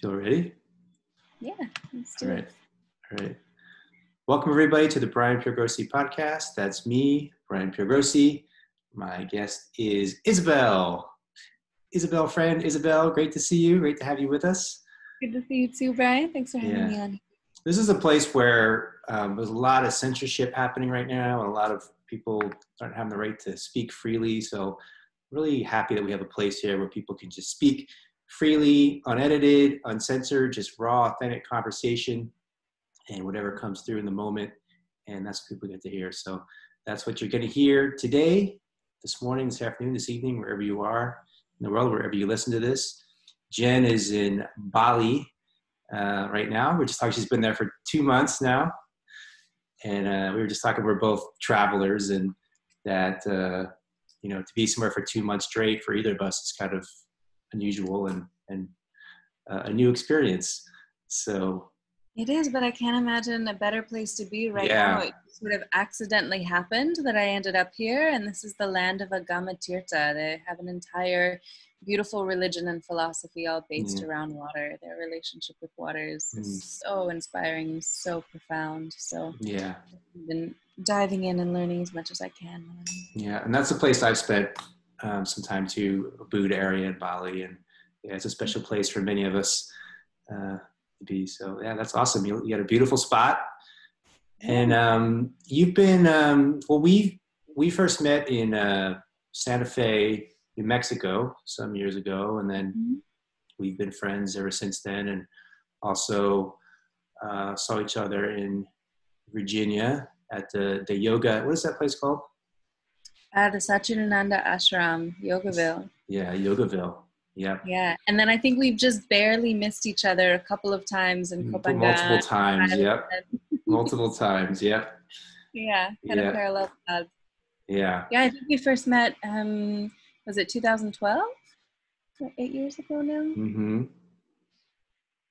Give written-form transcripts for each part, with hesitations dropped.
Feel ready? Yeah, let's do it. All right. Welcome everybody to the Brian Piergrossi podcast. That's me, Brian Piergrossi. My guest is Isabel. Isabel Friend. Isabel, great to see you. Great to have you with us. Good to see you too, Brian. Thanks for having me on. This is a place where there's a lot of censorship happening right now, and a lot of people aren't having the right to speak freely. So really happy that we have a place here where people can just speak freely, unedited, uncensored, just raw, authentic conversation and whatever comes through in the moment. And that's what people get to hear. So that's what you're going to hear today, this morning, this afternoon, this evening, wherever you are in the world, wherever you listen to this. Jen is in Bali right now. We're just talking, she's been there for 2 months now. And we were just talking, we're both travelers, and that, to be somewhere for 2 months straight for either of us is kind of unusual and a new experience. So it is, but I can't imagine a better place to be right now. It sort of accidentally happened that I ended up here, and this is the land of Agama Tirtha. They have an entire beautiful religion and philosophy all based around water. Their relationship with water is so inspiring, so profound. So I've been diving in and learning as much as I can. Yeah, and that's the place I've spent some time too, Ubud area in Bali, and it's a special place for many of us to be. So that's awesome. You got a beautiful spot, and you've been we first met in Santa Fe, New Mexico, some years ago, and then we've been friends ever since then, and also saw each other in Virginia at the yoga. What is that place called? The Satchidananda Ashram, Yogaville. Yeah, Yogaville. Yeah. Yeah, and then I think we've just barely missed each other a couple of times in Copenhagen. Multiple times, yep. Multiple times, yep. Yeah, kind of parallel paths. Yeah. Yeah, I think we first met, was it 2012? 8 years ago now? Mm-hmm.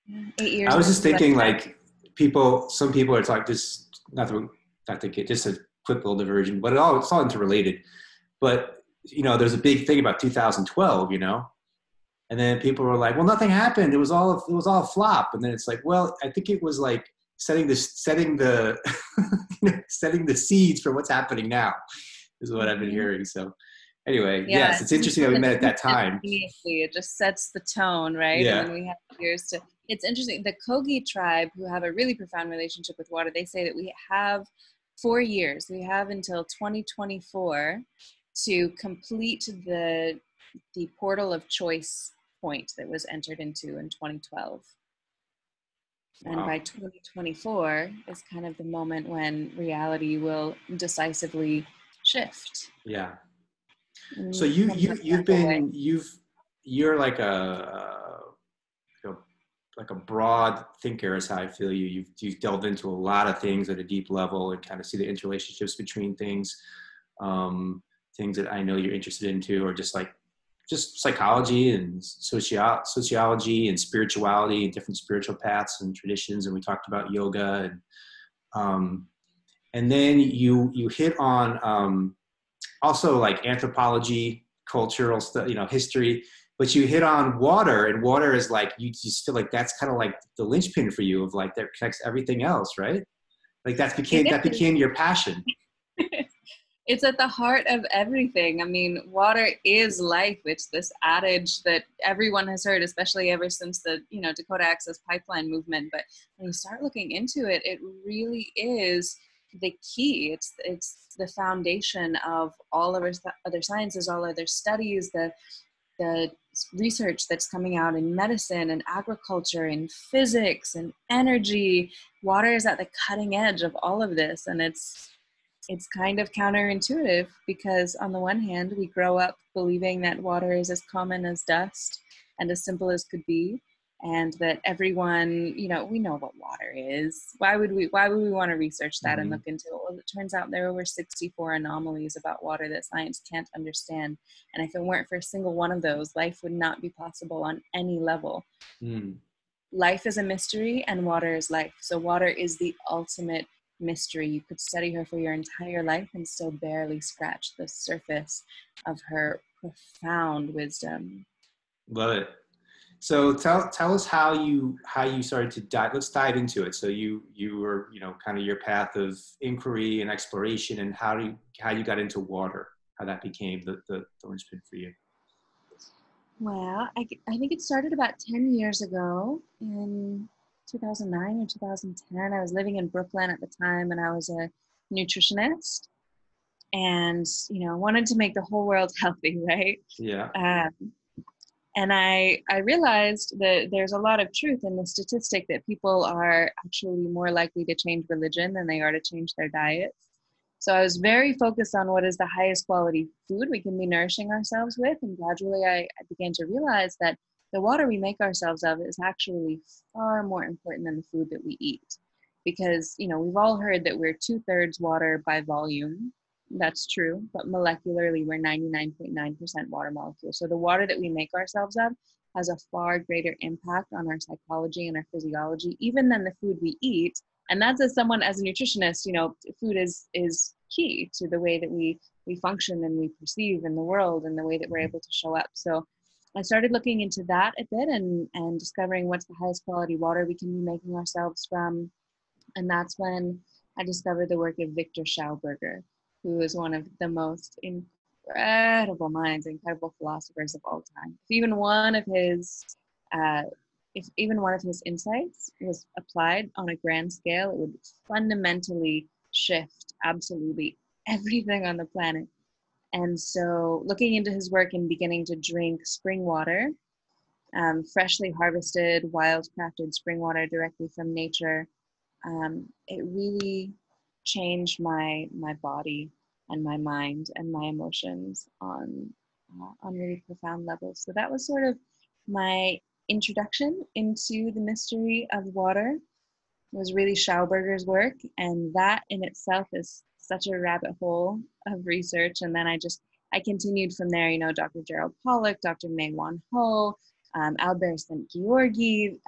Yeah, 8 years. I was just thinking, like, some people are like this, not to get just a quick little diversion, but it's all interrelated. But, there's a big thing about 2012, and then people were like, well, nothing happened. It was all a flop. And then it's like, well, I think it was like setting the setting the seeds for what's happening now is what I've been hearing. So anyway, yes, it's interesting that we met at that time. It just sets the tone, right? Yeah. And then we have years to, it's interesting. The Kogi tribe, who have a really profound relationship with water, they say that we have 4 years. We have until 2024 to complete the portal of choice point that was entered into in 2012. Wow. And by 2024 is kind of the moment when reality will decisively shift. Yeah. So you're like a broad thinker is how I feel you. You've delved into a lot of things at a deep level and kind of see the interrelationships between things, things that I know you're interested into, or just psychology and sociology and spirituality and different spiritual paths and traditions. And we talked about yoga and then you hit on also like anthropology, cultural stuff, history, but you hit on water, and water is like, you just feel like that's kind of like the linchpin for you of like that connects everything else, right? Like that became your passion. It's at the heart of everything. I mean, water is life. It's this adage that everyone has heard, especially ever since the, Dakota Access Pipeline movement. But when you start looking into it, it really is the key. It's the foundation of all of our other sciences, all other studies, the research that's coming out in medicine and agriculture and physics and energy. Water is at the cutting edge of all of this. And it's kind of counterintuitive because on the one hand, we grow up believing that water is as common as dust and as simple as could be. And that everyone, we know what water is. Why would we want to research that and look into it? Well, it turns out there are over 64 anomalies about water that science can't understand. And if it weren't for a single one of those, life would not be possible on any level. Life is a mystery and water is life. So water is the ultimate mystery. You could study her for your entire life and still barely scratch the surface of her profound wisdom. Love it. So tell us how you started to dive. Let's dive into it. So you were, you know, kind of your path of inquiry and exploration, and how you got into water, how that became the linchpin for you. Well, I think it started about 10 years ago in 2009 or 2010. I was living in Brooklyn at the time, and I was a nutritionist, and wanted to make the whole world healthy, right? Yeah. And I realized that there's a lot of truth in the statistic that people are actually more likely to change religion than they are to change their diets. So I was very focused on what is the highest quality food we can be nourishing ourselves with. And gradually I began to realize that the water we make ourselves of is actually far more important than the food that we eat. Because, we've all heard that we're 2/3 water by volume. That's true, but molecularly, we're 99.9% water molecules. So the water that we make ourselves of has a far greater impact on our psychology and our physiology, even than the food we eat. And that's as a nutritionist, food is key to the way that we function and we perceive in the world and the way that we're able to show up. So I started looking into that a bit and discovering what's the highest quality water we can be making ourselves from. And that's when I discovered the work of Viktor Schauberger, who is one of the most incredible minds, incredible philosophers of all time. If even one of his insights was applied on a grand scale, it would fundamentally shift absolutely everything on the planet. And so looking into his work and beginning to drink spring water, freshly harvested, wild crafted spring water directly from nature, it really changed my body and my mind and my emotions on really profound levels. So that was sort of my introduction into the mystery of water. It was really Schauberger's work, and that in itself is such a rabbit hole of research. And then I continued from there. Dr. Gerald Pollack, Dr. Mei Wan Ho, Albert St. Georgi,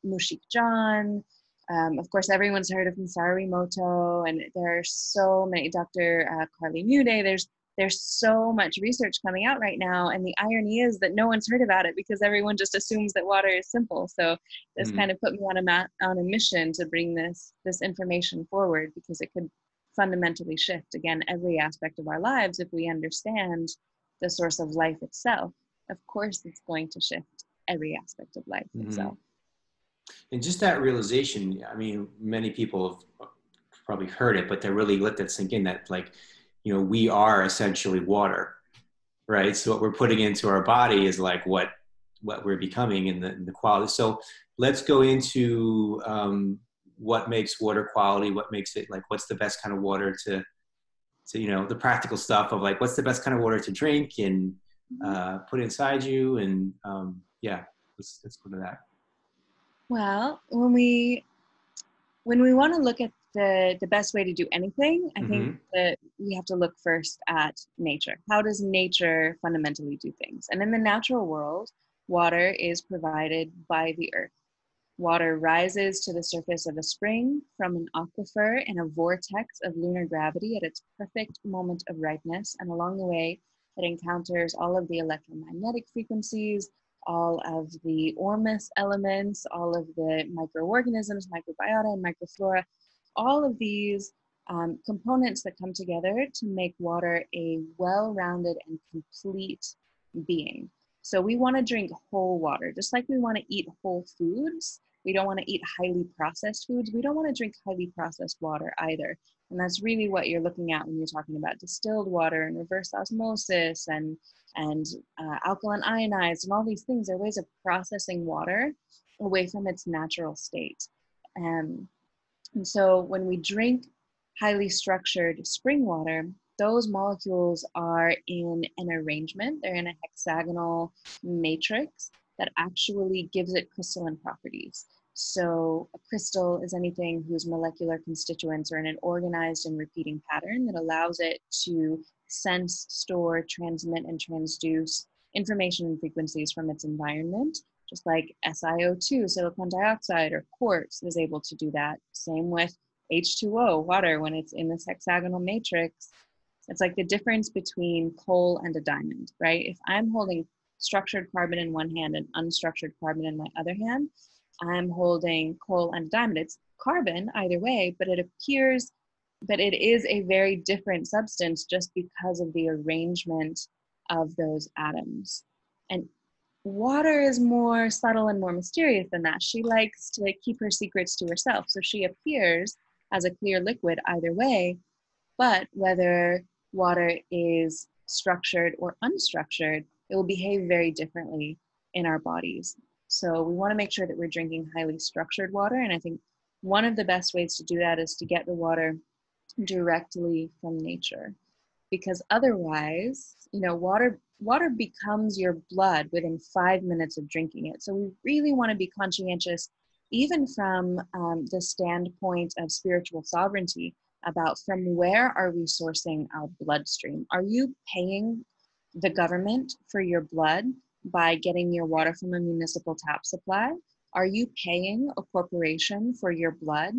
Mushik John. Of course, everyone's heard of Masaru Emoto, and there are so many, Dr. Carly Mude. There's so much research coming out right now, and the irony is that no one's heard about it because everyone just assumes that water is simple. So this kind of put me on a mission to bring this information forward, because it could fundamentally shift, again, every aspect of our lives if we understand the source of life itself. Of course, it's going to shift every aspect of life itself. And just that realization, I mean, many people have probably heard it, but they really let that sink in, that we are essentially water, right? So what we're putting into our body is like what we're becoming in the quality. So let's go into what makes water quality, what makes it, like, what's the best kind of water to the practical stuff of, like, what's the best kind of water to drink and put inside you. And let's go to that. Well, when we want to look at the best way to do anything, I think that we have to look first at nature. How does nature fundamentally do things? And in the natural world, water is provided by the earth. Water rises to the surface of a spring from an aquifer in a vortex of lunar gravity at its perfect moment of ripeness. And along the way, it encounters all of the electromagnetic frequencies, all of the ormus elements, all of the microorganisms, microbiota and microflora, all of these components that come together to make water a well-rounded and complete being. So we want to drink whole water, just like we want to eat whole foods. We don't want to eat highly processed foods. We don't want to drink highly processed water either. And that's really what you're looking at when you're talking about distilled water and reverse osmosis and alkaline ionized and all these things. Are ways of processing water away from its natural state. And so when we drink highly structured spring water, those molecules are in an arrangement. They're in a hexagonal matrix that actually gives it crystalline properties. So a crystal is anything whose molecular constituents are in an organized and repeating pattern that allows it to sense, store, transmit, and transduce information and frequencies from its environment, just like SiO2, silicon dioxide, or quartz is able to do that. Same with H2O, water, when it's in this hexagonal matrix. It's like the difference between coal and a diamond, right? If I'm holding structured carbon in one hand and unstructured carbon in my other hand, I'm holding coal and diamond. It's carbon either way, but it appears that it is a very different substance just because of the arrangement of those atoms. And water is more subtle and more mysterious than that. She likes to keep her secrets to herself. So she appears as a clear liquid either way, but whether water is structured or unstructured, it will behave very differently in our bodies. So we want to make sure that we're drinking highly structured water. And I think one of the best ways to do that is to get the water directly from nature, because otherwise, water becomes your blood within 5 minutes of drinking it. So we really want to be conscientious, even from the standpoint of spiritual sovereignty, about from where are we sourcing our bloodstream? Are you paying the government for your blood by getting your water from a municipal tap supply? Are you paying a corporation for your blood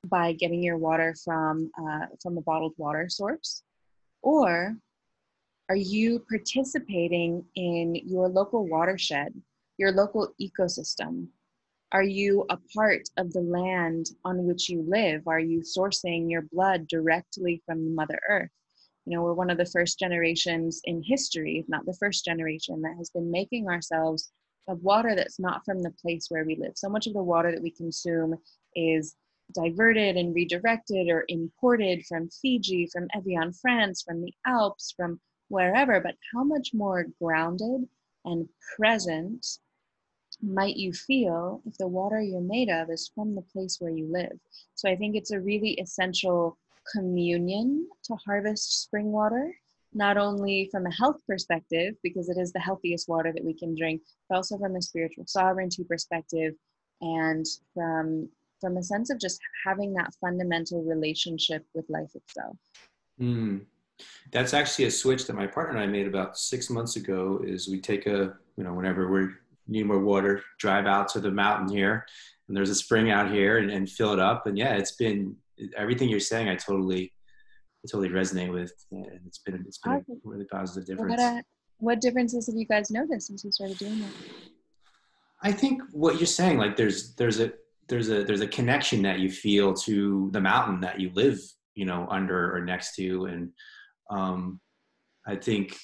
by getting your water from a bottled water source? Or are you participating in your local watershed, your local ecosystem? Are you a part of the land on which you live? Are you sourcing your blood directly from Mother Earth? We're one of the first generations in history, if not the first generation, that has been making ourselves of water that's not from the place where we live. So much of the water that we consume is diverted and redirected or imported from Fiji, from Evian, France, from the Alps, from wherever. But how much more grounded and present might you feel if the water you're made of is from the place where you live? So I think it's a really essential communion to harvest spring water, not only from a health perspective, because it is the healthiest water that we can drink, but also from a spiritual sovereignty perspective, and from a sense of just having that fundamental relationship with life itself. That's actually a switch that my partner and I made about 6 months ago. Is we take whenever we need more water, drive out to the mountain here, and there's a spring out here, and fill it up. And yeah, it's been everything you're saying. I totally resonate with, and it's been a really positive difference. What differences have you guys noticed since you started doing that? I think what you're saying, like there's a connection that you feel to the mountain that you live, under or next to, and I think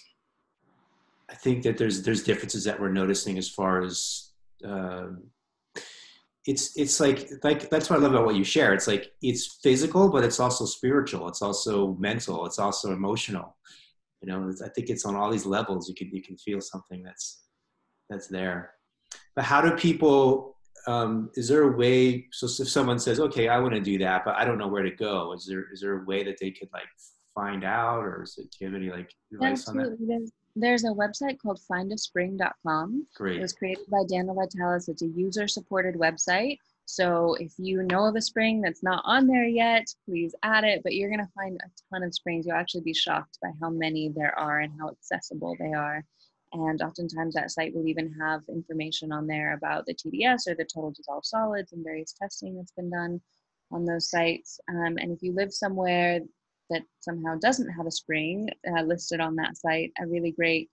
that there's differences that we're noticing as far as it's like that's what I love about what you share. It's like it's physical, but it's also spiritual. It's also mental. It's also emotional. I think it's on all these levels. You can feel something that's there. But how do people? Is there a way? So if someone says, "Okay, I want to do that, but I don't know where to go," is there a way that they could find out, or do you have any advice on that? There's a website called findaspring.com. Great. It was created by Daniel Vitalis. It's a user-supported website. So if you know of a spring that's not on there yet, please add it. But you're going to find a ton of springs. You'll actually be shocked by how many there are and how accessible they are. And oftentimes that site will even have information on there about the TDS or the total dissolved solids and various testing that's been done on those sites. And if you live somewhere that somehow doesn't have a spring listed on that site, a really great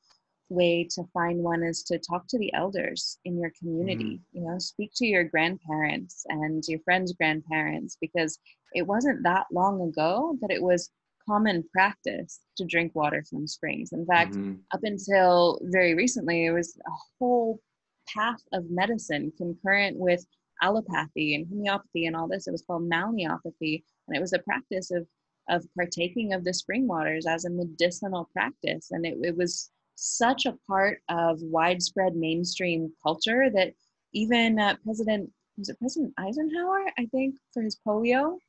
way to find one is to talk to the elders in your community. Speak to your grandparents and your friends' grandparents, because it wasn't that long ago that it was common practice to drink water from springs. In fact, up until very recently, it was a whole path of medicine concurrent with allopathy and homeopathy and all this. It was called malneopathy, and it was a practice of partaking of the spring waters as a medicinal practice. And it was such a part of widespread mainstream culture that even President Eisenhower, I think, for his polio,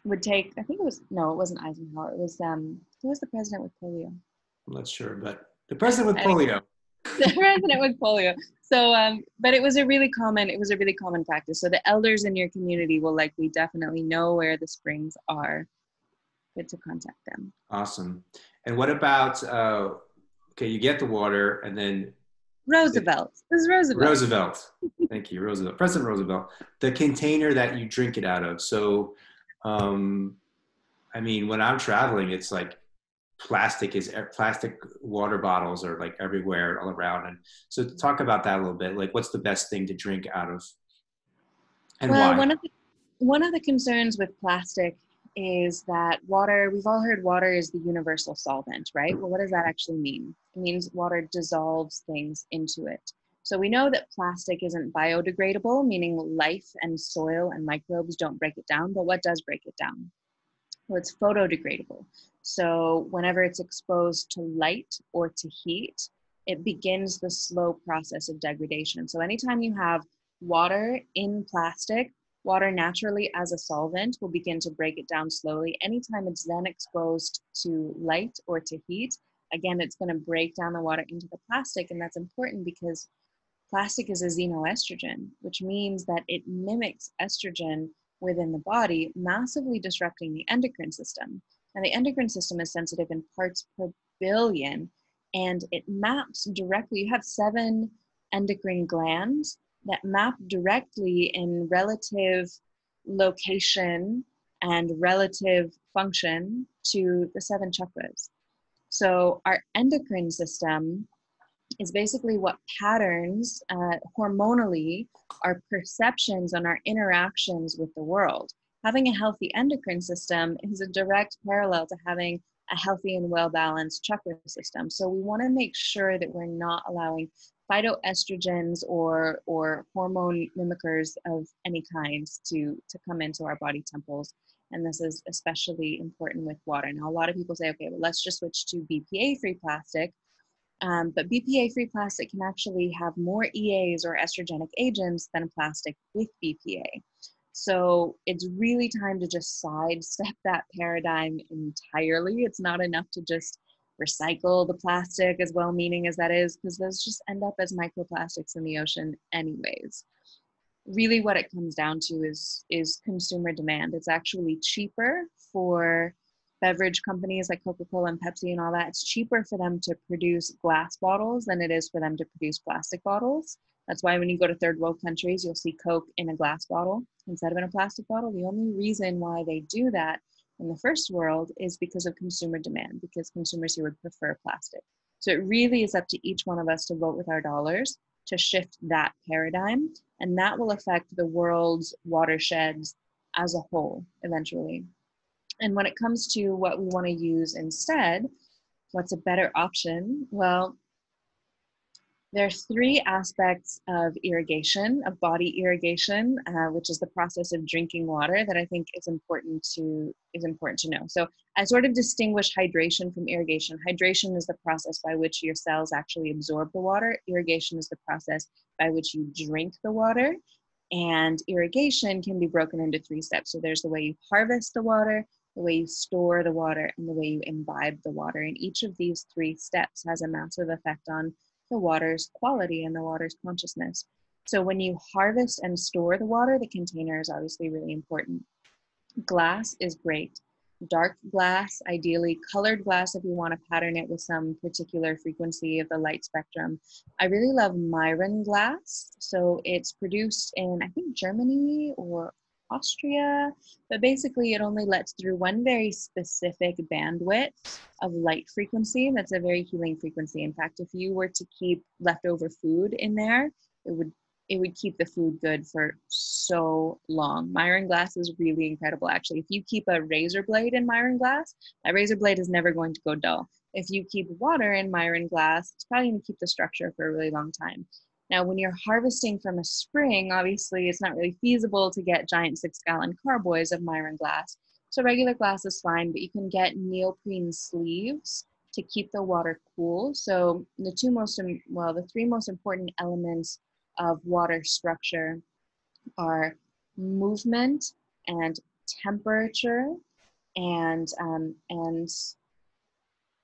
would take, it wasn't Eisenhower, it was, who was the president with polio? I'm not sure, but the president with polio. The president with polio. So, but it was a really common practice. So the elders in your community will likely definitely know where the springs are. Good to contact them. Awesome. And what about, you get the water and then. Roosevelt. This is Roosevelt. Roosevelt. Thank you, Roosevelt. President Roosevelt. The container that you drink it out of. So, when I'm traveling, it's like plastic water bottles are like everywhere all around. And so talk about that a little bit. Like, what's the best thing to drink out of, and Well, why? one of the concerns with plastic is that water, we've all heard water is the universal solvent, right? Well, what does that actually mean? It means water dissolves things into it. So we know that plastic isn't biodegradable, meaning life and soil and microbes don't break it down, but what does break it down? Well, it's photodegradable. So whenever it's exposed to light or to heat, it begins the slow process of degradation. So anytime you have water in plastic, water naturally as a solvent will begin to break it down slowly. Anytime it's then exposed to light or to heat, again, it's going to break down the water into the plastic. And that's important because plastic is a xenoestrogen, which means that it mimics estrogen within the body, massively disrupting the endocrine system. And the endocrine system is sensitive in parts per billion, and it maps directly. You have 7 endocrine glands that map directly in relative location and relative function to the 7 chakras. So our endocrine system is basically what patterns hormonally our perceptions and our interactions with the world. Having a healthy endocrine system is a direct parallel to having a healthy and well-balanced chakra system. So we want to make sure that we're not allowing phytoestrogens or hormone mimickers of any kind to come into our body temples. And this is especially important with water. Now, a lot of people say, okay, well, let's just switch to BPA-free plastic. But BPA-free plastic can actually have more EAs or estrogenic agents than plastic with BPA. So it's really time to just sidestep that paradigm entirely. It's not enough to just recycle the plastic, as well-meaning as that is, because those just end up as microplastics in the ocean anyways. Really what it comes down to is consumer demand. It's actually cheaper for beverage companies like Coca-Cola and Pepsi and all that. It's cheaper for them to produce glass bottles than it is for them to produce plastic bottles. That's why when you go to third world countries, you'll see Coke in a glass bottle instead of in a plastic bottle. The only reason why they do that in the first world is because of consumer demand, because consumers here would prefer plastic. So it really is up to each one of us to vote with our dollars to shift that paradigm, and that will affect the world's watersheds as a whole eventually. And when it comes to what we want to use instead, what's a better option? Well, there's 3 aspects of irrigation, of body irrigation, which is the process of drinking water, that I think is important to know. So I sort of distinguish hydration from irrigation. Hydration is the process by which your cells actually absorb the water. Irrigation is the process by which you drink the water. And irrigation can be broken into 3 steps. So there's the way you harvest the water, the way you store the water, and the way you imbibe the water. And each of these 3 steps has a massive effect on the water's quality and the water's consciousness. So when you harvest and store the water, the container is obviously really important. Glass is great. Dark glass, ideally colored glass if you want to pattern it with some particular frequency of the light spectrum. I really love Myron glass. So it's produced in, I think, Germany or Austria, but basically it only lets through one very specific bandwidth of light frequency. That's a very healing frequency. In fact, if you were to keep leftover food in there, it would keep the food good for so long. Myron glass is really incredible, actually. If you keep a razor blade in Myron glass, that razor blade is never going to go dull. If you keep water in Myron glass, it's probably going to keep the structure for a really long time. Now, when you're harvesting from a spring, obviously it's not really feasible to get giant 6-gallon carboys of Myron glass. So regular glass is fine, but you can get neoprene sleeves to keep the water cool. So the 3 most important elements of water structure are movement and temperature and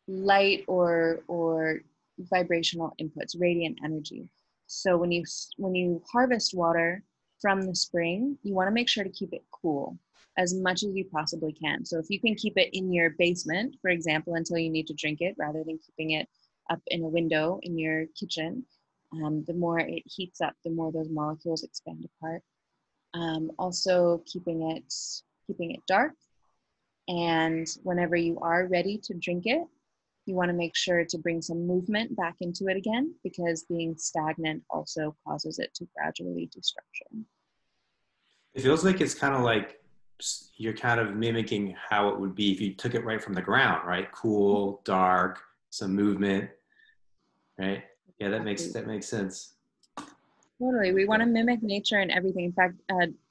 light or vibrational inputs, radiant energy. So when you harvest water from the spring, you want to make sure to keep it cool as much as you possibly can. So if you can keep it in your basement, for example, until you need to drink it, rather than keeping it up in a window in your kitchen, the more it heats up, the more those molecules expand apart. Also keeping it dark, and whenever you are ready to drink it, You want to make sure to bring some movement back into it again, because being stagnant also causes it to gradually destruction. It feels like it's kind of like you're kind of mimicking how it would be if you took it right from the ground, right? Cool, dark, some movement, right? Yeah, that makes sense. Totally. We want to mimic nature and everything. In fact,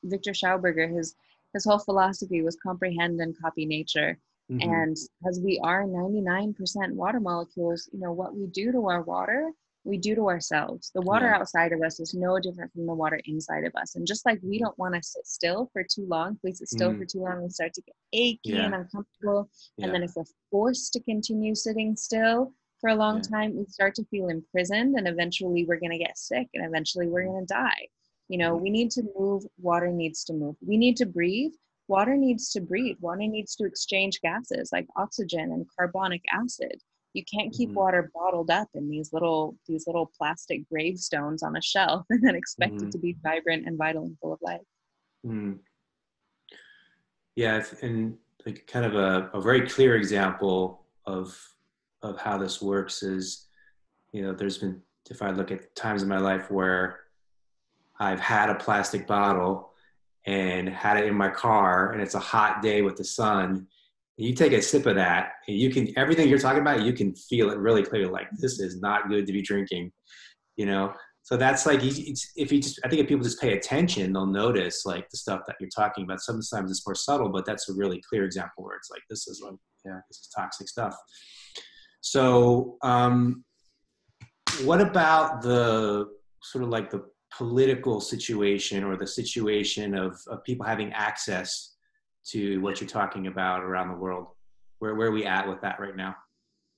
Viktor Schauberger, his whole philosophy was comprehend and copy nature. Mm-hmm. And as we are 99% water molecules, you know, what we do to our water, we do to ourselves. The water Yeah. outside of us is no different from the water inside of us. And just like we don't want to sit still for too long, if we sit still for too long, we start to get achy and Yeah. uncomfortable. And Yeah. then if we're forced to continue sitting still for a long time, we start to feel imprisoned, and eventually we're going to get sick, and eventually we're going to die. You know, we need to move. Water needs to move. We need to breathe. Water needs to breathe. Water needs to exchange gases like oxygen and carbonic acid. You can't keep water bottled up in these little plastic gravestones on a shelf and then expect it to be vibrant and vital and full of life. Mm. Yeah, and like kind of a very clear example of how this works is, you know, there's been, if I look at times in my life where I've had a plastic bottle and had it in my car and it's a hot day with the sun, you take a sip of that and you can, everything you're talking about, you can feel it really clearly, like this is not good to be drinking, you know? So that's like, if you just, I think if people just pay attention, they'll notice like the stuff that you're talking about. Sometimes it's more subtle, but that's a really clear example where it's like, this is like, yeah, this is toxic stuff. So what about the sort of like the political situation or the situation of people having access to what you're talking about around the world? Where are we at with that right now?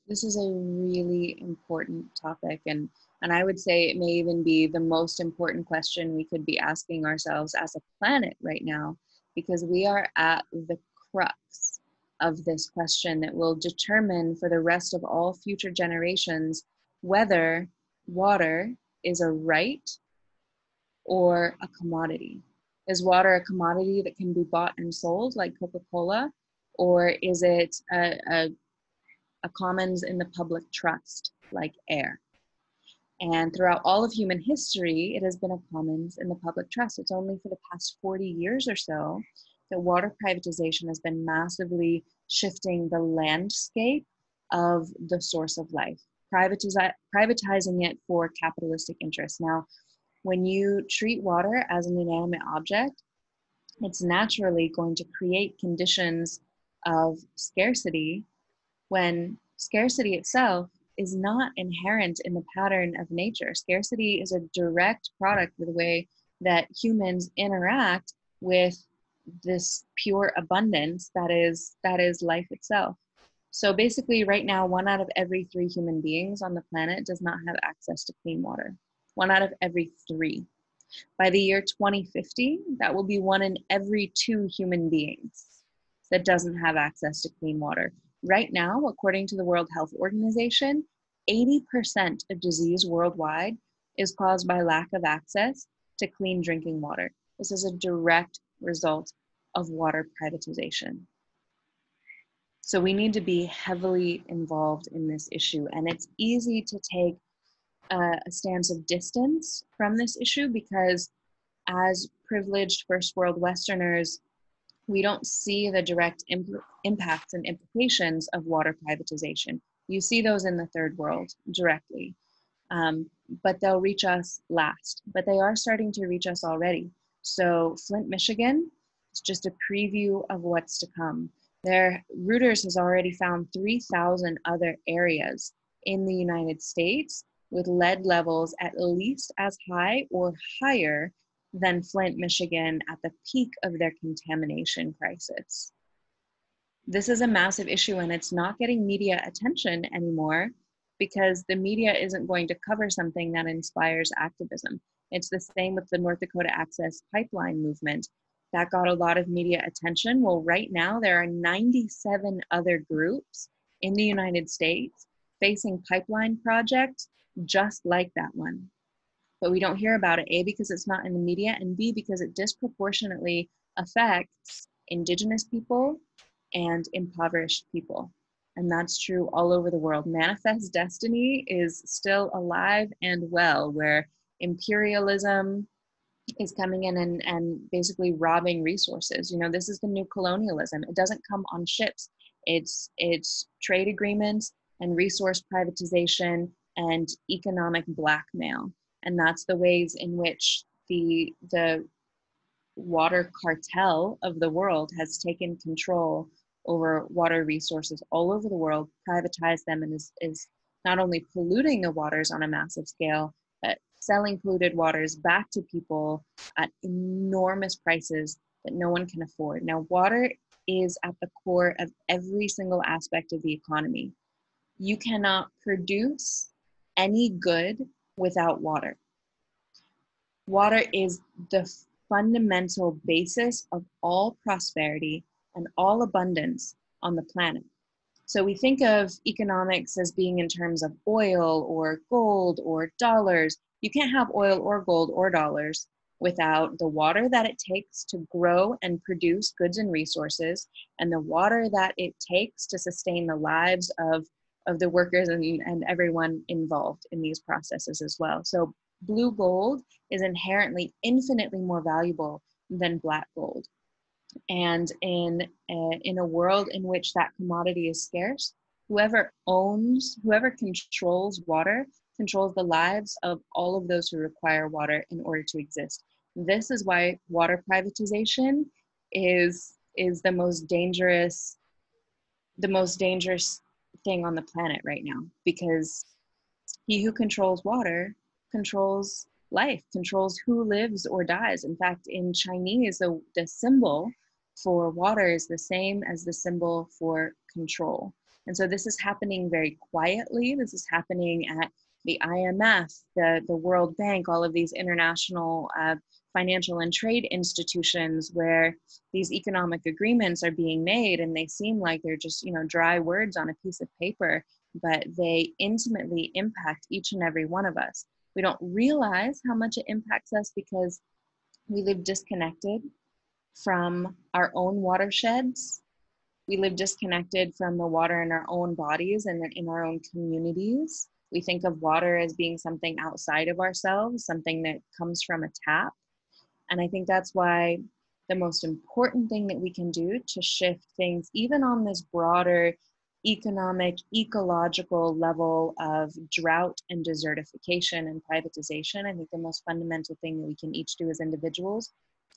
This is a really important topic, and I would say it may even be the most important question we could be asking ourselves as a planet right now, because we are at the crux of this question that will determine for the rest of all future generations whether water is a right or a commodity. Is water a commodity that can be bought and sold like Coca-Cola, or is it a commons in the public trust like air? And throughout all of human history, it has been a commons in the public trust. It's only for the past 40 years or so that water privatization has been massively shifting the landscape of the source of life, privatizing it for capitalistic interests. Now, when you treat water as an inanimate object, it's naturally going to create conditions of scarcity when scarcity itself is not inherent in the pattern of nature. Scarcity is a direct product of the way that humans interact with this pure abundance that is life itself. So basically right now, 1 out of every 3 human beings on the planet does not have access to clean water. 1 out of every 3. By the year 2050, that will be 1 in every 2 human beings that doesn't have access to clean water. Right now, according to the World Health Organization, 80% of disease worldwide is caused by lack of access to clean drinking water. This is a direct result of water privatization. So we need to be heavily involved in this issue. And it's easy to take a stance of distance from this issue because as privileged first world Westerners, we don't see the direct impacts and implications of water privatization. You see those in the third world directly, but they'll reach us last. But they are starting to reach us already. So Flint, Michigan, it's just a preview of what's to come. Reuters has already found 3,000 other areas in the United States with lead levels at least as high or higher than Flint, Michigan at the peak of their contamination crisis. This is a massive issue and it's not getting media attention anymore because the media isn't going to cover something that inspires activism. It's the same with the North Dakota Access Pipeline movement. That got a lot of media attention. Well, right now there are 97 other groups in the United States facing pipeline projects just like that one. But we don't hear about it, A, because it's not in the media, and B, because it disproportionately affects Indigenous people and impoverished people. And that's true all over the world. Manifest destiny is still alive and well, where imperialism is coming in and basically robbing resources. You know, this is the new colonialism. It doesn't come on ships. It's trade agreements and resource privatization and economic blackmail. And that's the ways in which the water cartel of the world has taken control over water resources all over the world, privatized them, and is not only polluting the waters on a massive scale, but selling polluted waters back to people at enormous prices that no one can afford. Now, water is at the core of every single aspect of the economy. You cannot produce any good without water. Water is the fundamental basis of all prosperity and all abundance on the planet. So we think of economics as being in terms of oil or gold or dollars. You can't have oil or gold or dollars without the water that it takes to grow and produce goods and resources, and the water that it takes to sustain the lives of the workers and everyone involved in these processes as well. So blue gold is inherently infinitely more valuable than black gold. And in a world in which that commodity is scarce, whoever controls water controls the lives of all of those who require water in order to exist. This is why water privatization is the most dangerous thing on the planet right now, because he who controls water controls life, controls who lives or dies. In fact, in Chinese, the symbol for water is the same as the symbol for control. And so this is happening very quietly. This is happening at the IMF, the World Bank, all of these international financial and trade institutions where these economic agreements are being made, and they seem like they're just, dry words on a piece of paper, but they intimately impact each and every one of us. We don't realize how much it impacts us because we live disconnected from our own watersheds. We live disconnected from the water in our own bodies and in our own communities. We think of water as being something outside of ourselves, something that comes from a tap. And I think that's why the most important thing that we can do to shift things, even on this broader economic, ecological level of drought and desertification and privatization, I think the most fundamental thing that we can each do as individuals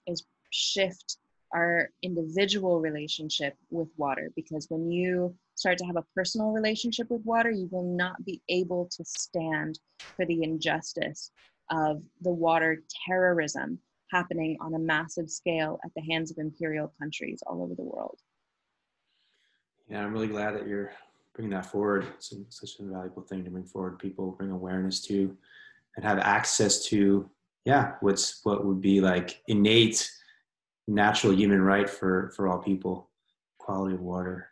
is shift our individual relationship with water. Because when you start to have a personal relationship with water, you will not be able to stand for the injustice of the water terrorism happening on a massive scale at the hands of imperial countries all over the world. Yeah, I'm really glad that you're bringing that forward. It's such a valuable thing to bring forward. People bring awareness to and have access to, what would be like innate, natural human right for all people, quality of water.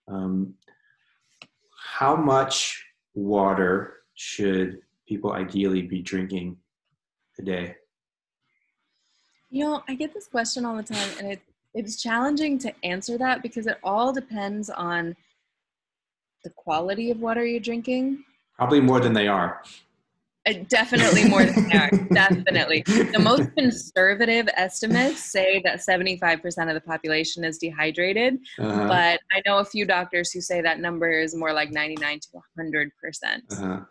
How much water should people ideally be drinking a day? I get this question all the time, and it's challenging to answer that because it all depends on the quality of water you're drinking. Probably more than they are. Definitely more than they are. Definitely. The most conservative estimates say that 75% of the population is dehydrated, but I know a few doctors who say that number is more like 99 to 100%.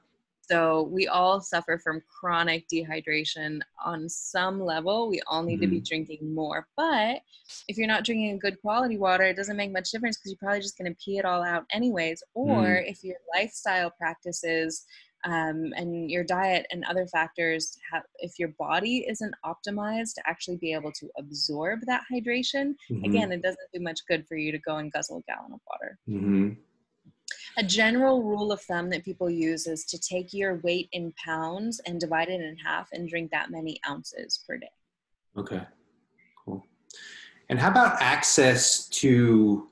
So we all suffer from chronic dehydration on some level. We all need to be drinking more. But if you're not drinking a good quality water, it doesn't make much difference because you're probably just going to pee it all out anyways. Or if your lifestyle practices and your diet and other factors, if your body isn't optimized to actually be able to absorb that hydration, again, it doesn't do much good for you to go and guzzle a gallon of water. A general rule of thumb that people use is to take your weight in pounds and divide it in half and drink that many ounces per day. Okay, cool. And how about access to,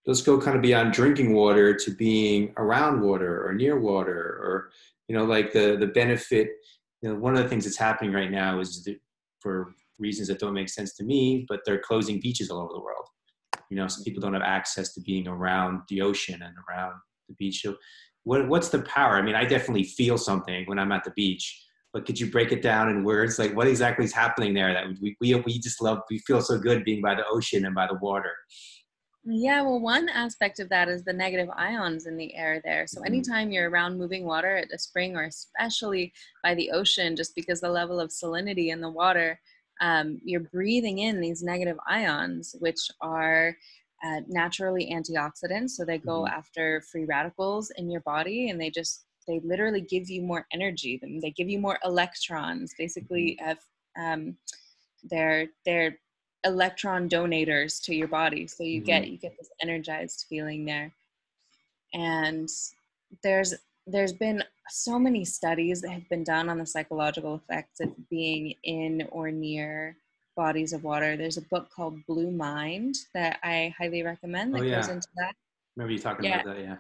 let's go kind of beyond drinking water to being around water or near water, or, like the benefit. One of the things that's happening right now is that for reasons that don't make sense to me, but they're closing beaches all over the world. Some people don't have access to being around the ocean and around the beach. So what's the power? I mean, I definitely feel something when I'm at the beach, but could you break it down in words? Like what exactly is happening there that we just love, we feel so good being by the ocean and by the water? Yeah, well, one aspect of that is the negative ions in the air there. So Mm-hmm. anytime you're around moving water at a spring or especially by the ocean, just because the level of salinity in the water, you're breathing in these negative ions, which are naturally antioxidants. So they go Mm-hmm. after free radicals in your body, and they literally give you more energy. They give you more electrons. Mm-hmm. Basically, um, they're electron donators to your body, so you Mm-hmm. get this energized feeling there. And there's been so many studies that have been done on the psychological effects of being in or near bodies of water. There's a book called Blue Mind that I highly recommend Oh that goes yeah. into that. Remember you talking Yeah, about that? Yeah.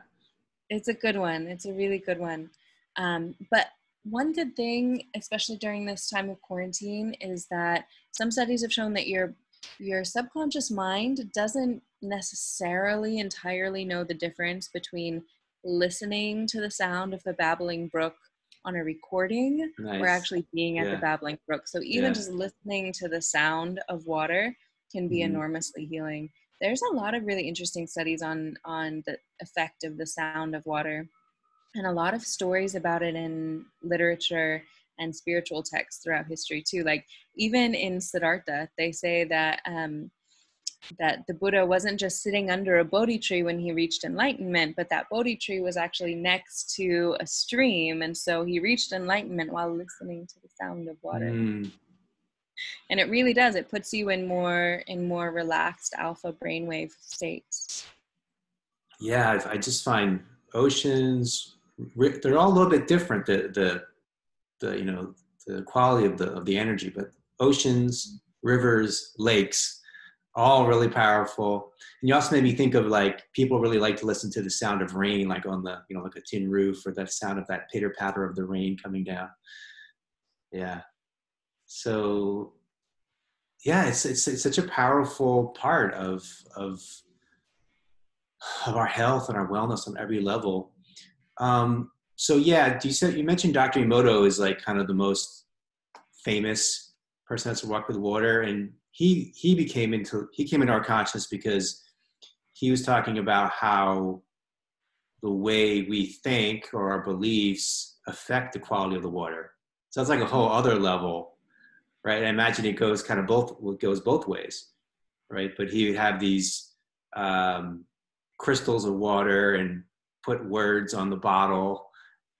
it's a good one. It's a really good one. But one good thing, especially during this time of quarantine, is that some studies have shown that your subconscious mind doesn't necessarily entirely know the difference between listening to the sound of the babbling brook on a recording or Nice. actually being at the Yeah. babbling brook. So even Yeah. just listening to the sound of water can be Mm-hmm. enormously healing. There's a lot of really interesting studies on the effect of the sound of water, and a lot of stories about it in literature and spiritual texts throughout history too. Like even in Siddhartha, they say that that the Buddha wasn't just sitting under a Bodhi tree when he reached enlightenment, but that Bodhi tree was actually next to a stream, and so he reached enlightenment while listening to the sound of water. Mm. And it really does. It puts you in more relaxed alpha brainwave states. Yeah, I just find oceans, they're all a little bit different. The quality of the energy, but oceans, rivers, lakes, all really powerful. And you also made me think of like people really like to listen to the sound of rain, like on the like a tin roof, or that sound of that pitter patter of the rain coming down. Yeah. So yeah, it's such a powerful part of our health and our wellness on every level. So yeah, you mentioned Dr. Emoto is like kind of the most famous person that's walked with water, and he came into our consciousness because he was talking about how the way we think or our beliefs affect the quality of the water. So that's like a whole other level, right? I imagine it goes both ways, right? But he would have these um, crystals of water and put words on the bottle,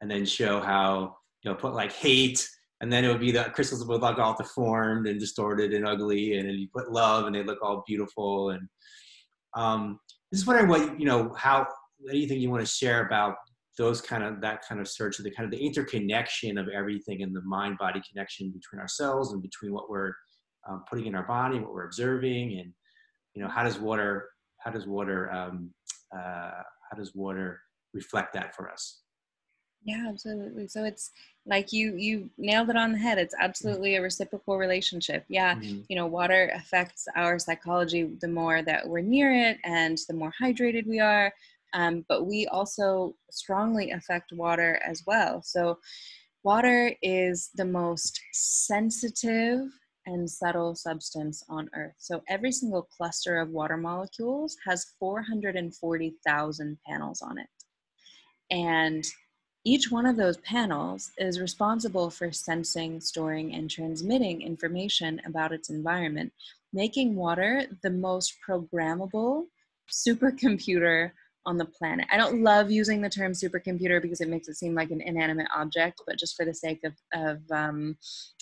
and then show how put like hate, and then it would be the crystals would look all deformed and distorted and ugly, and then you put love and they look all beautiful. And just wondering how anything you want to share about that kind of search of the kind of the interconnection of everything and the mind body connection between ourselves and between what we're putting in our body, what we're observing, and how does water how does water reflect that for us? Yeah, absolutely. So it's like you nailed it on the head. It's absolutely a reciprocal relationship. Yeah, Mm-hmm. water affects our psychology the more that we're near it and the more hydrated we are. But we also strongly affect water as well. So water is the most sensitive and subtle substance on Earth. So every single cluster of water molecules has 440,000 panels on it. And each one of those panels is responsible for sensing, storing, and transmitting information about its environment, making water the most programmable supercomputer on the planet. I don't love using the term supercomputer because it makes it seem like an inanimate object, but just for the sake of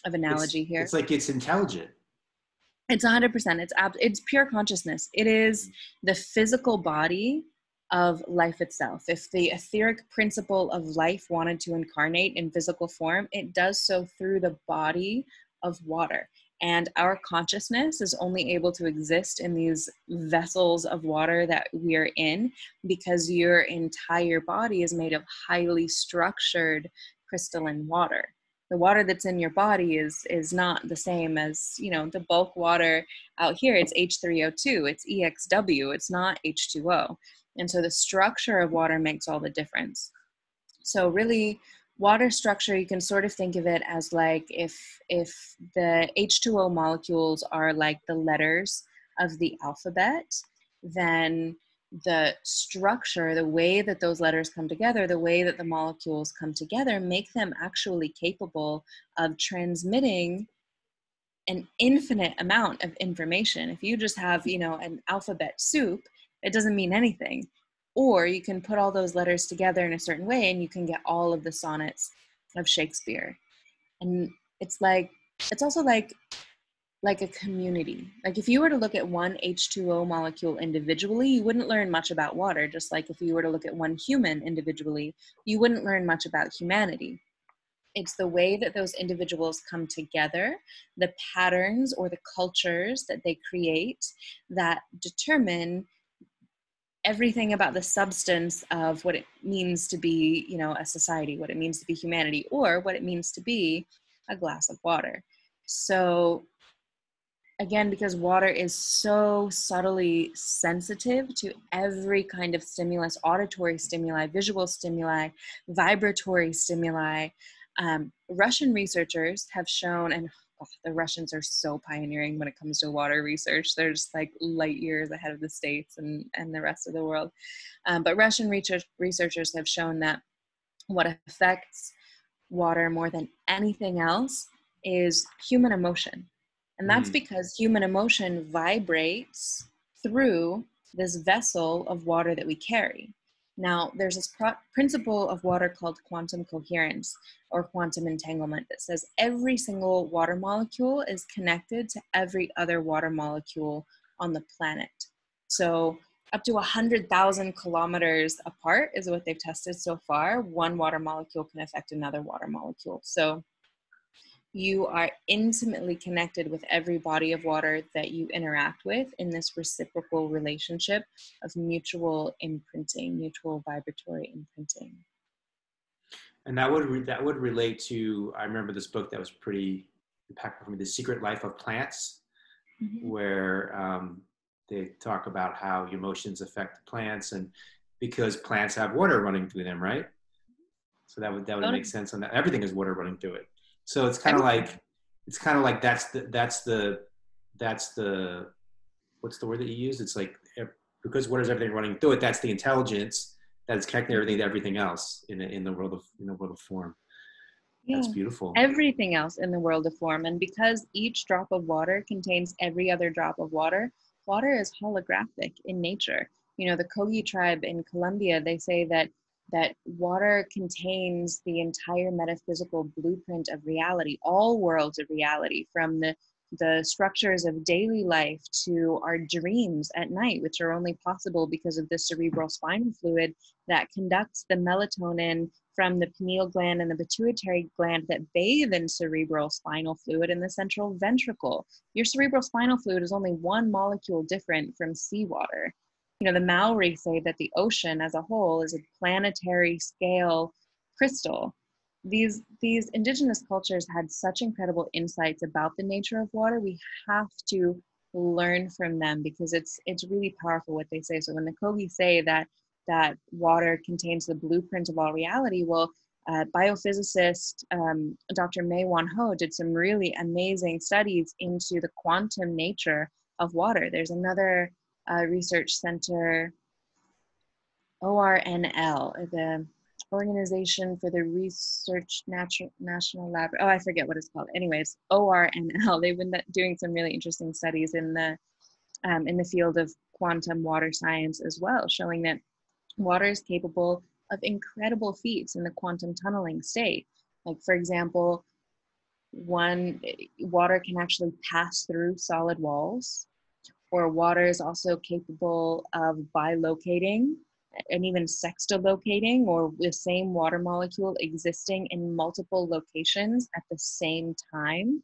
analogy here, It's like it's intelligent. it's 100%. It's pure consciousness. It is the physical body of life itself. If the etheric principle of life wanted to incarnate in physical form, it does so through the body of water. And our consciousness is only able to exist in these vessels of water that we are in because your entire body is made of highly structured crystalline water. the water that's in your body is not the same as, you know, the bulk water out here. It's H3O2, it's EXW, it's not H2O. And so the structure of water makes all the difference. So really, water structure, you can sort of think of it as like if the H2O molecules are like the letters of the alphabet, then the structure, the way that those letters come together, the way that the molecules come together, make them actually capable of transmitting an infinite amount of information. If you just have, you know, an alphabet soup, it doesn't mean anything. Or you can put all those letters together in a certain way and you can get all of the sonnets of Shakespeare. And it's like, it's also like a community. Like if you were to look at one H2O molecule individually, you wouldn't learn much about water. Just like if you were to look at one human individually, you wouldn't learn much about humanity. It's the way that those individuals come together, the patterns or the cultures that they create that determine everything about the substance of what it means to be, you know, a society, what it means to be humanity, or what it means to be a glass of water. So again, because water is so subtly sensitive to every kind of stimulus, auditory stimuli, visual stimuli, vibratory stimuli, Russian researchers have shown, and the Russians are so pioneering when it comes to water research. They're just like light years ahead of the States and the rest of the world. But Russian researchers have shown that what affects water more than anything else is human emotion. And that's because human emotion vibrates through this vessel of water that we carry. Now, there's this principle of water called quantum coherence or quantum entanglement that says every single water molecule is connected to every other water molecule on the planet. So up to 100,000 kilometers apart is what they've tested so far. One water molecule can affect another water molecule. So you are intimately connected with every body of water that you interact with in this reciprocal relationship of mutual imprinting, mutual vibratory imprinting. And that would relate to, I remember this book that was pretty impactful for me, The Secret Life of Plants, where they talk about how emotions affect plants, and because plants have water running through them, right? So that would make sense on that. Everything is water running through it. So it's kind of like that's the what's the word that you use? It's like, because water is everything running through it, that's the intelligence that is connecting everything to everything else in the world of form. Yeah. That's beautiful. Everything else in the world of form. And because each drop of water contains every other drop of water, water is holographic in nature. You know, the Kogi tribe in Colombia, they say that water contains the entire metaphysical blueprint of reality, all worlds of reality, from the structures of daily life to our dreams at night, which are only possible because of the cerebral spinal fluid that conducts the melatonin from the pineal gland and the pituitary gland that bathe in cerebral spinal fluid in the central ventricle. Your cerebral spinal fluid is only one molecule different from seawater. You know, the Maori say that the ocean as a whole is a planetary scale crystal. These indigenous cultures had such incredible insights about the nature of water. We have to learn from them because it's really powerful what they say. So when the Kogi say that water contains the blueprint of all reality, well, biophysicist Dr. May Wan Ho did some really amazing studies into the quantum nature of water. There's another research center, ORNL, the Organization for the Research National Lab. Oh, I forget what it's called. Anyways, ORNL. They've been doing some really interesting studies in the field of quantum water science as well, showing that water is capable of incredible feats in the quantum tunneling state. Like, for example, water can actually pass through solid walls, or water is also capable of bilocating and even sextolocating, or the same water molecule existing in multiple locations at the same time.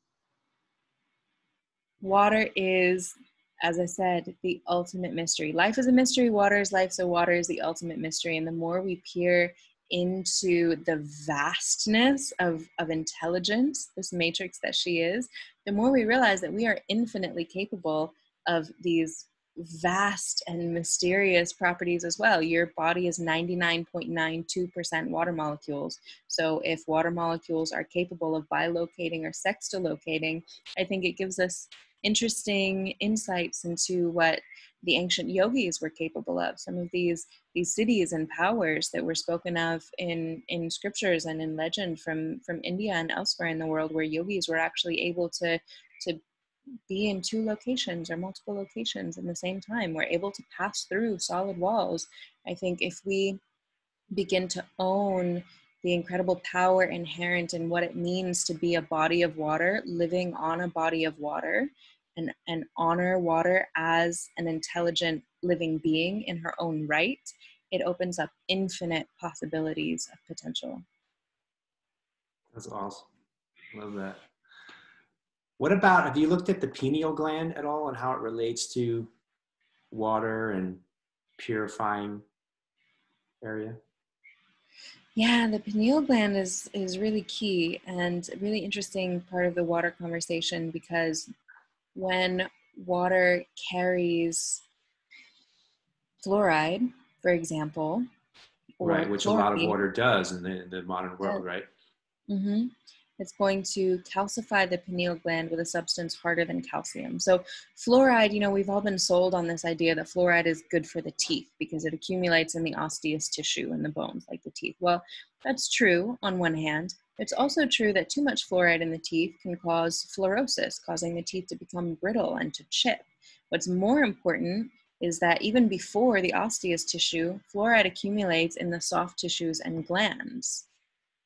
Water is, as I said, the ultimate mystery. Life is a mystery, water is life, so water is the ultimate mystery. And the more we peer into the vastness of intelligence, this matrix that she is, the more we realize that we are infinitely capable of these vast and mysterious properties as well. Your body is 99.92% water molecules. So if water molecules are capable of bilocating or sextilocating, I think it gives us interesting insights into what the ancient yogis were capable of. Some of these cities and powers that were spoken of in scriptures and in legend from India and elsewhere in the world, where yogis were actually able to be in two locations or multiple locations in the same time. We're able to pass through solid walls. I think if we begin to own the incredible power inherent in what it means to be a body of water, living on a body of water, and honor water as an intelligent living being in her own right, it opens up infinite possibilities of potential. That's awesome. Love that. What about, have you looked at the pineal gland at all and how it relates to water and purifying area? Yeah, the pineal gland is really key and a really interesting part of the water conversation, because when water carries fluoride, for example, or Right, which a lot of chlorine, water does in the modern world, right? mm-hmm, it's going to calcify the pineal gland with a substance harder than calcium. So fluoride, we've all been sold on this idea that fluoride is good for the teeth because it accumulates in the osseous tissue in the bones, like the teeth. Well, that's true on one hand. It's also true that too much fluoride in the teeth can cause fluorosis, causing the teeth to become brittle and to chip. What's more important is that even before the osseous tissue, fluoride accumulates in the soft tissues and glands.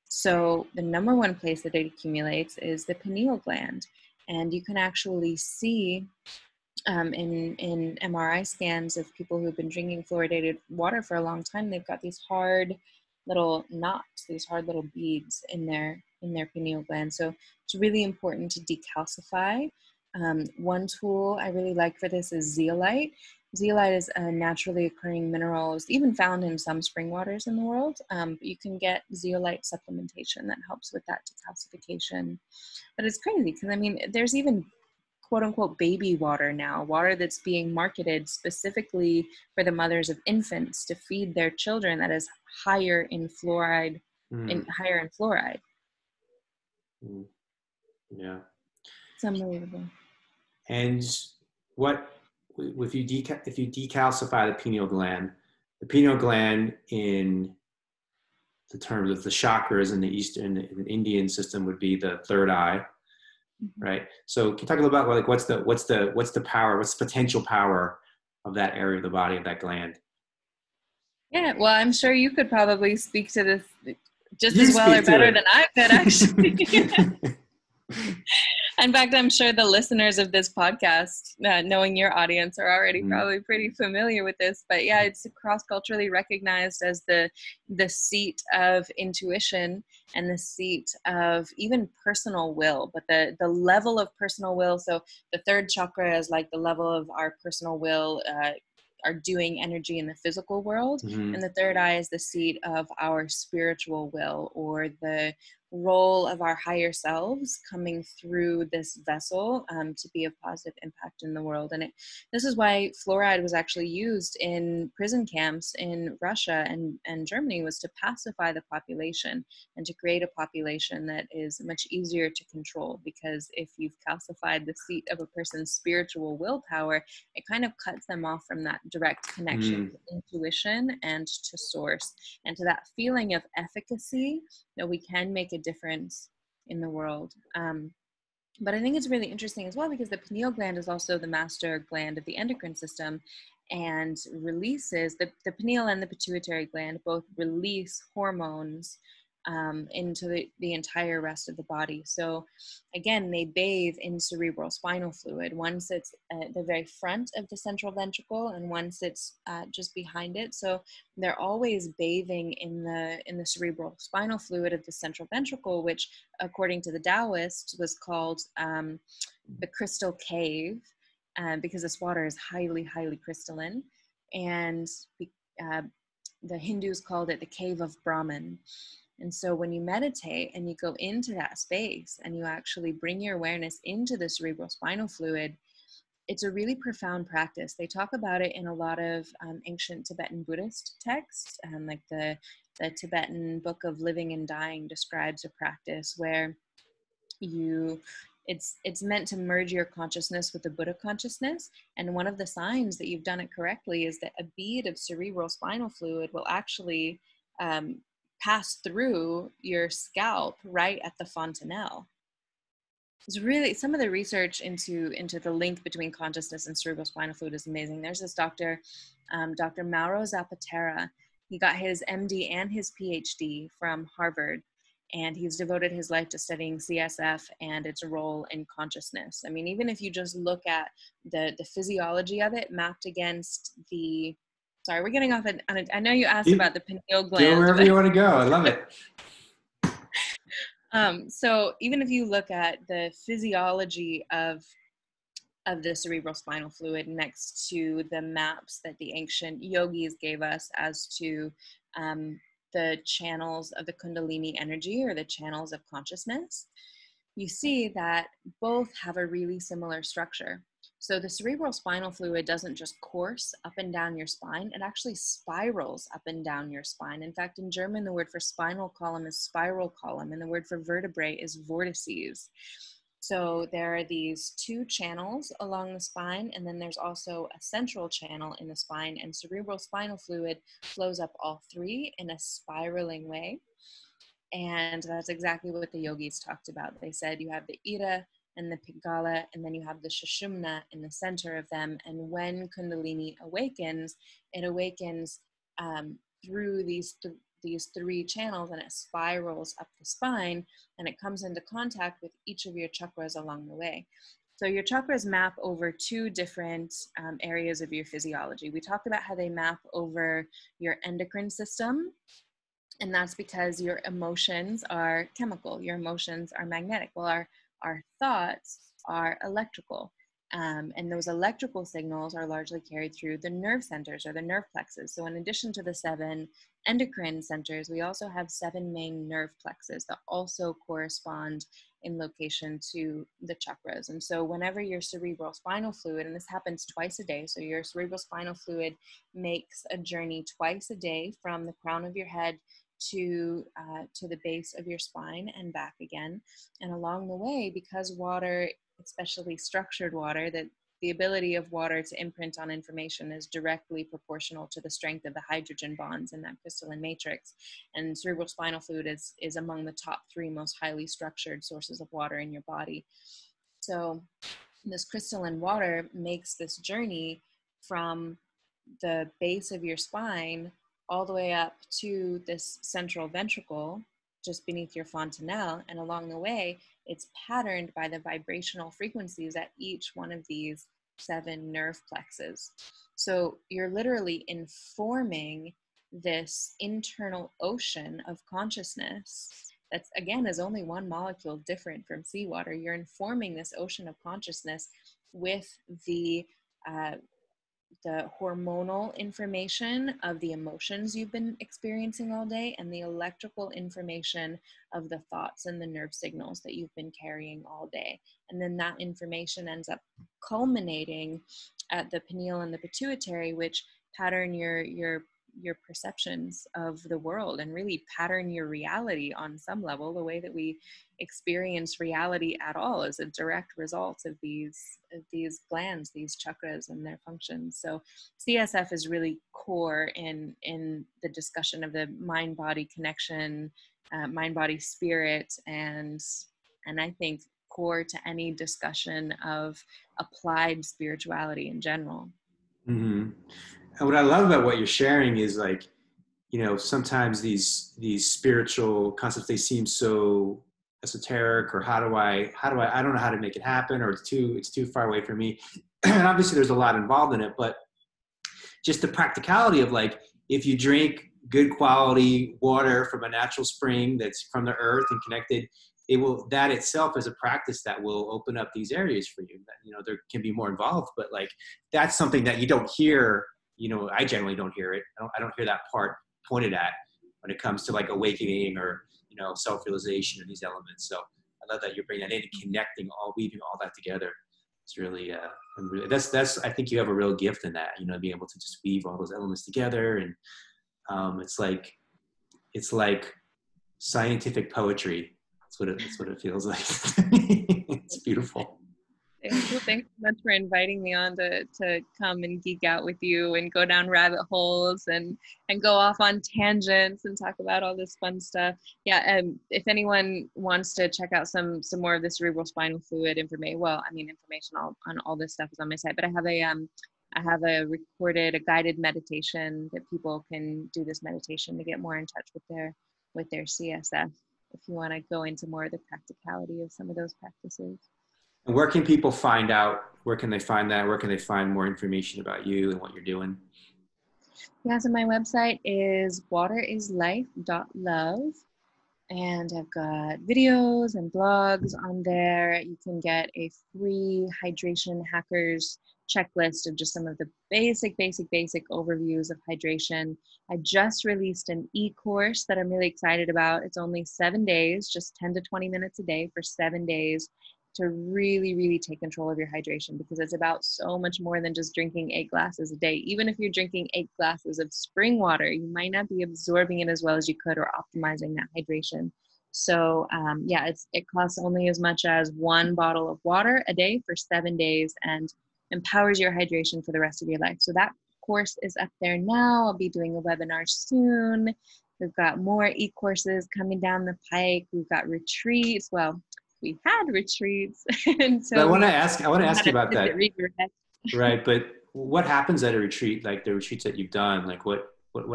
So the number one place that it accumulates is the pineal gland. And you can actually see in MRI scans of people who've been drinking fluoridated water for a long time, they've got these hard little knots, these hard little beads in their pineal gland. So it's really important to decalcify. One tool I really like for this is zeolite. Zeolite is a naturally occurring mineral. It's even found in some spring waters in the world. But you can get zeolite supplementation that helps with that decalcification. But it's crazy because, there's even quote unquote baby water now, water that's being marketed specifically for the mothers of infants to feed their children that is higher in fluoride, higher in fluoride. Yeah. It's unbelievable. And if you decalcify the pineal gland in the terms of the chakras in in the Indian system would be the third eye, right? So can you talk a little about like what's the power, what's the potential power of that area of the body, of that gland? Yeah, well, I'm sure you could probably speak to this just You as well or speak to better it. than I could, actually. In fact, I'm sure the listeners of this podcast, knowing your audience, are already probably pretty familiar with this. But yeah, it's cross-culturally recognized as the seat of intuition and the seat of even personal will. But the level of personal will, so the third chakra is like the level of our personal will, our doing energy in the physical world. And the third eye is the seat of our spiritual will, or the role of our higher selves coming through this vessel to be of positive impact in the world. And this is why fluoride was actually used in prison camps in Russia and Germany, was to pacify the population and to create a population that is much easier to control. Because if you've calcified the seat of a person's spiritual willpower, it kind of cuts them off from that direct connection to intuition and to source and to that feeling of efficacy that we can make a difference in the world. But I think it's really interesting as well because the pineal gland is also the master gland of the endocrine system, and releases the pineal and the pituitary gland both release hormones into the entire rest of the body. So again, they bathe in cerebral spinal fluid. One sits at the very front of the central ventricle and one sits just behind it. So they're always bathing in the cerebral spinal fluid of the central ventricle, which according to the Taoists was called the crystal cave, because this water is highly, highly crystalline. And the Hindus called it the cave of Brahman. And so when you meditate and you go into that space and you actually bring your awareness into the cerebral spinal fluid, it's a really profound practice. They talk about it in a lot of ancient Tibetan Buddhist texts, like the Tibetan Book of Living and Dying describes a practice where it's meant to merge your consciousness with the Buddha consciousness. And one of the signs that you've done it correctly is that a bead of cerebral spinal fluid will actually pass through your scalp right at the fontanelle. It's really, some of the research into the link between consciousness and cerebral spinal fluid is amazing. There's this doctor, Dr. Mauro Zapatera. He got his MD and his PhD from Harvard, and he's devoted his life to studying CSF and its role in consciousness. I mean, even if you just look at the physiology of it mapped against the, sorry, we're getting off I know you asked about the pineal gland. Go wherever you want to go. I love it. So even if you look at the physiology of the cerebral spinal fluid next to the maps that the ancient yogis gave us as to the channels of the Kundalini energy, or the channels of consciousness, you see that both have a really similar structure. So the cerebral spinal fluid doesn't just course up and down your spine, it actually spirals up and down your spine. In fact, in German, the word for spinal column is spiral column, and the word for vertebrae is vortices. So there are these two channels along the spine, and then there's also a central channel in the spine, and cerebral spinal fluid flows up all three in a spiraling way. And that's exactly what the yogis talked about. They said you have the Ida and the Pingala, and then you have the Sushumna in the center of them. And when Kundalini awakens, it awakens through these three channels, and it spirals up the spine, and it comes into contact with each of your chakras along the way. So your chakras map over two different areas of your physiology. We talked about how they map over your endocrine system, and that's because your emotions are chemical, your emotions are magnetic. Well, our thoughts are electrical. And those electrical signals are largely carried through the nerve centers, or the nerve plexus. So in addition to the 7 endocrine centers, we also have 7 main nerve plexus that also correspond in location to the chakras. And so whenever your cerebral spinal fluid, and this happens twice a day, so your cerebral spinal fluid makes a journey twice a day from the crown of your head to the base of your spine and back again. And along the way, because water, especially structured water, that the ability of water to imprint on information is directly proportional to the strength of the hydrogen bonds in that crystalline matrix. And cerebral spinal fluid is among the top 3 most highly structured sources of water in your body. So this crystalline water makes this journey from the base of your spine all the way up to this central ventricle just beneath your fontanelle, and along the way it's patterned by the vibrational frequencies at each one of these 7 nerve plexes. So you're literally informing this internal ocean of consciousness that's, again, is only one molecule different from seawater. You're informing this ocean of consciousness with the hormonal information of the emotions you've been experiencing all day, and the electrical information of the thoughts and the nerve signals that you've been carrying all day. And then that information ends up culminating at the pineal and the pituitary, which pattern your perceptions of the world and really pattern your reality on some level. The way that we experience reality at all is a direct result of these glands, these chakras and their functions. So CSF is really core in the discussion of the mind-body connection, mind-body spirit, and I think core to any discussion of applied spirituality in general. Mm-hmm. And what I love about what you're sharing is, like, you know, sometimes these spiritual concepts, they seem so esoteric, or how do I don't know how to make it happen, or it's too far away from me. And obviously there's a lot involved in it, but just the practicality of, like, if you drink good quality water from a natural spring that's from the earth and connected, that itself is a practice that will open up these areas for you. You know, there can be more involved, but, like, that's something that you don't hear. You know, I generally don't hear it. I don't hear that part pointed at when it comes to like awakening or, you know, self-realization and these elements. So I love that you're bringing that in and connecting weaving all that together. It's really, that's, I think you have a real gift in that, you know, being able to just weave all those elements together. And it's like scientific poetry. That's what it feels like. It's beautiful. Well, thanks so much for inviting me on to come and geek out with you and go down rabbit holes and go off on tangents and talk about all this fun stuff. Yeah, if anyone wants to check out some more of the cerebral spinal fluid information, information on all this stuff is on my site. But I have a guided meditation that people can do this meditation to get more in touch with their CSF. If you want to go into more of the practicality of some of those practices. And where can people find out? Where can they find that? Where can they find more information about you and what you're doing? Yeah, so my website is waterislife.love. And I've got videos and blogs on there. You can get a free hydration hackers checklist of just some of the basic overviews of hydration. I just released an e-course that I'm really excited about. It's only 7 days, just 10 to 20 minutes a day for 7 days to really, really take control of your hydration, because it's about so much more than just drinking 8 glasses a day. Even if you're drinking 8 glasses of spring water, you might not be absorbing it as well as you could or optimizing that hydration. So it costs only as much as 1 bottle of water a day for 7 days and empowers your hydration for the rest of your life. So that course is up there now. I'll be doing a webinar soon. We've got more e-courses coming down the pike. We've got retreats. Well, we had retreats. And so I want to ask you about that. Redirect. Right. But what happens at a retreat, like the retreats that you've done, like what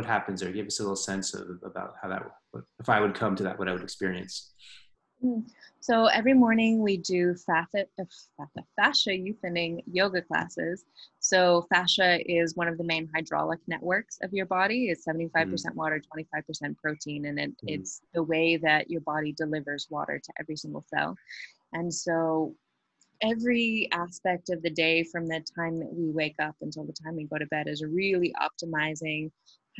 happens there? Give us a little sense about how that, if I would come to that, what I would experience. So every morning we do fascia youthening yoga classes. So fascia is one of the main hydraulic networks of your body. It's 75% water, 25% protein, and it's the way that your body delivers water to every single cell. And so every aspect of the day, from the time that we wake up until the time we go to bed, is really optimizing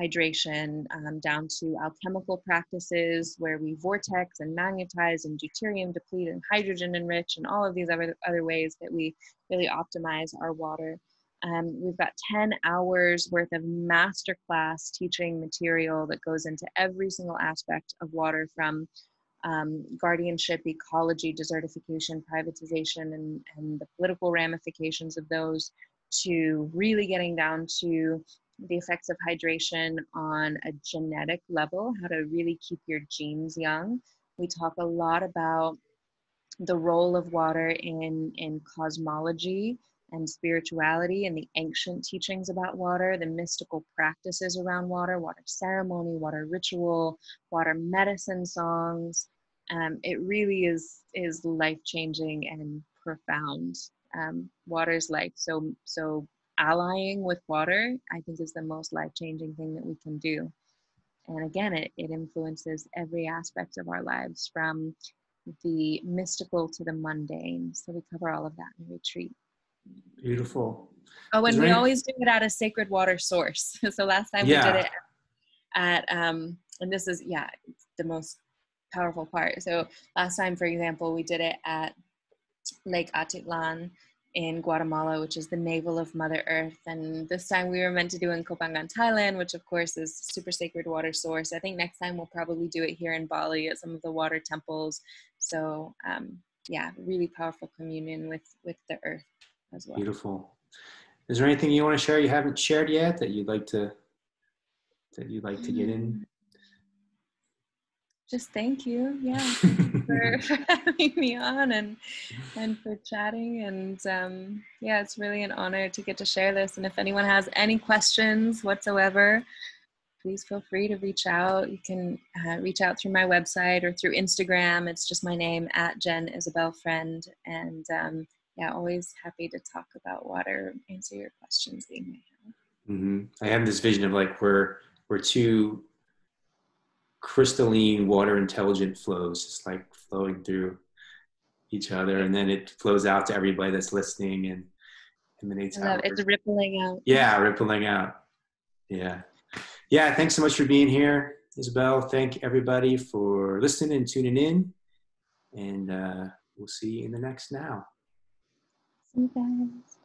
hydration, down to alchemical practices where we vortex and magnetize and deuterium deplete and hydrogen enrich and all of these other ways that we really optimize our water. We've got 10 hours worth of masterclass teaching material that goes into every single aspect of water, from guardianship, ecology, desertification, privatization, and the political ramifications of those, to really getting down to the effects of hydration on a genetic level, how to really keep your genes young. We talk a lot about the role of water in cosmology and spirituality, and the ancient teachings about water, the mystical practices around water, water ceremony, water ritual, water medicine songs. It really is life-changing and profound. Water's life. So allying with water, I think, is the most life-changing thing that we can do. And again, it influences every aspect of our lives, from the mystical to the mundane. So we cover all of that in retreat. Beautiful. Oh, and we always do it at a sacred water source. So last time we did it at and this is the most powerful part. So last time, for example, we did it at Lake Atitlan in Guatemala, which is the navel of Mother Earth. And this time we were meant to do in Kopangan, Thailand, which of course is super sacred water source. I think next time we'll probably do it here in Bali at some of the water temples. So really powerful communion with the earth as well. Beautiful. Is there anything you want to share you haven't shared yet that you'd like to get in? Just thank you. Thank you for having me on and for chatting. And it's really an honor to get to share this. And if anyone has any questions whatsoever, please feel free to reach out. You can reach out through my website or through Instagram. It's just my name, @Isabel Friend. And always happy to talk about water, answer your questions that you may have. Mm-hmm. I have this vision of like we're two crystalline water intelligent flows, just like flowing through each other, and then it flows out to everybody that's listening and emanates out. It's rippling out. Yeah, rippling out. Yeah. Yeah, thanks so much for being here, Isabel. Thank everybody for listening and tuning in. And we'll see you in the next now. See you guys.